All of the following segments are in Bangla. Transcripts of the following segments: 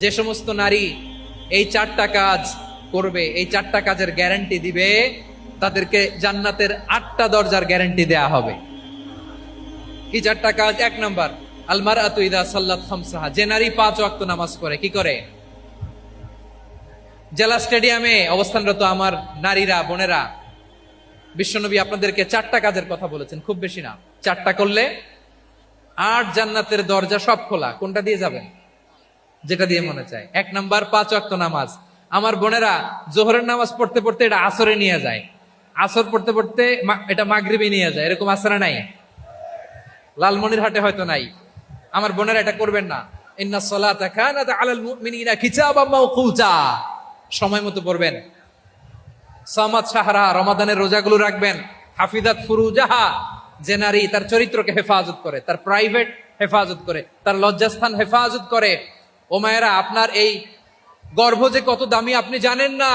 যে সমস্ত নারী এই চারটা কাজ করবে, এই চারটা কাজের গ্যারান্টি দিবে, তাদেরকে জান্নাতের 8টা দরজার গ্যারান্টি দেয়া হবে। কি চারটা কাজ? 1 নাম্বার, আল মারআতু ইযা সাল্লাত খামসাহা, যে নারী 5 ওয়াক্ত নামাজ পড়ে। কি করে? জেলা স্টেডিয়ামে অবস্থানরত আমার নারীরা, বোনেরা, বিশ্বনবী আপনাদেরকে 4টা কাজের কথা বলেছেন, খুব বেশি না। 4টা করলে 8 জান্নাতের দরজা সব খোলা। কোনটা দিয়ে যাবেন? যেটা দিয়ে মনে চায়। 1 নাম্বার 5 ওয়াক্ত নামাজ। আমার বোনেরা জোহরের নামাজ পড়তে পড়তে এটা আসরে নিয়ে যায়, আসর পড়তে পড়তে এটা মাগরিবে নিয়ে যায়। এরকম আসরে নাই? লালমনিরহাটে হয়তো নাই। আমার বোনেরা এটা করবেন না। ইন্নাস সালাতা কানাত আলাল মুমিনিনা কিতাবাম মাওকুতা, সময় মতো পড়বেন। সামাত শাহরা, রমাদানের রোজাগুলো রাখবেন। হাফিজাত ফুরুজাহা, যে নারী তার চরিত্রকে হেফাজত করে, তার প্রাইভেট হেফাজত করে, তার লজ্জাস্থান হেফাজত করে। ও মায়েরা, আপনার এই গর্ভ যে কত দামি আপনি জানেন না।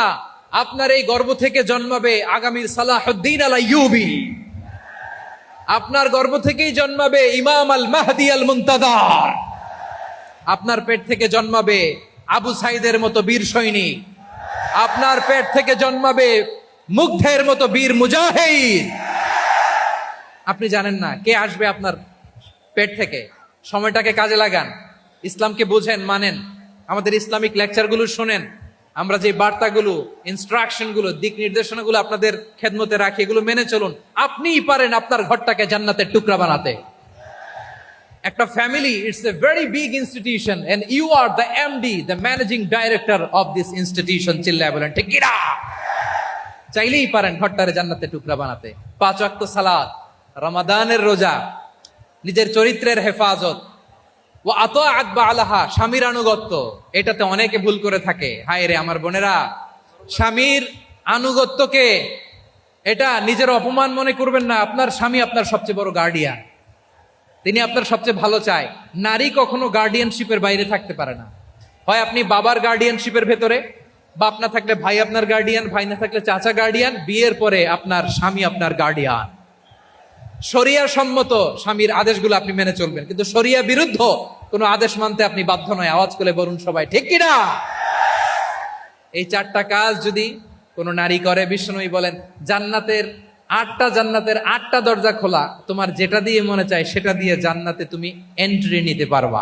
আপনার এই গর্ভ থেকে জন্মাবে আগামীর সালাহুদ্দিন আল আইয়ুবী। আপনার গর্ভ থেকেই জন্মাবে ইমাম আল মাহদি আল মুনতাজার। আপনার পেট থেকে জন্মাবে আবু সাইদের মতো বীর সৈনিক। আপনার পেট থেকে জন্মাবে মুগ্ধের মতো বীর মুজাহিদ। আপনি জানেন না কে আসবে আপনার পেট থেকে। সময়টাকে কাজে লাগান, ইসলামকে বুঝেন, মানেন, আমাদের ইসলামিক লেকচারগুলো শোনেন। আমরা যে বার্তাগুলো, ইনস্ট্রাকশনগুলো, দিক নির্দেশনাগুলো আপনাদের খেদমতে রাখি, এগুলো মেনে চলুন। আপনিই পারেন আপনার ঘরটাকে জান্নাতের টুকরা বানাতে। একটা family, it's a very big institution and you are the MD, the managing director of this institution. চিল্লায় বলেন ঠিক কিনা? চাইলেই পারেন ঘরটারে জান্নাতের টুকরা বানাতে। 5 ওয়াক্ত সালাত, রমাদানের রোজা, নিজের চরিত্রের হেফাজত, ও আতাআত বালাহা, স্বামীর আনুগত্য। এটাতে অনেকে ভুল করে থাকে। হায় রে আমার বোনেরা, স্বামীর আনুগত্যকে এটা নিজের অপমান মনে করবেন না। আপনার স্বামী আপনার সবচেয়ে বড় গার্ডিয়ান, তিনি আপনার সবচেয়ে ভালো চায়। নারী কখনো গার্ডিয়ানশিপের বাইরে থাকতে পারে না। হয় আপনি বাবার গার্ডিয়ানশিপের ভেতরে, বাপ না থাকলে ভাই আপনার গার্ডিয়ান, ভাই না থাকলে চাচা গার্ডিয়ান, বিয়ের পরে আপনার স্বামী আপনার গার্ডিয়ান। শরিয়া সম্মত স্বামীর আদেশগুলো আপনি মেনে চলবেন, কিন্তু শরিয়া বিরুদ্ধ কোনো আদেশ মানতে আপনি বাধ্য নয়। আওয়াজ করে বলুন সবাই ঠিক কিনা? এই 4টা কাজ যদি কোন নারী করে, বিশ্বনবী বলেন জান্নাতের 8টা দরজা খোলা। তোমার যেটা দিয়ে মনে চায় সেটা দিয়ে জান্নাতে তুমি এন্ট্রি নিতে পারবা।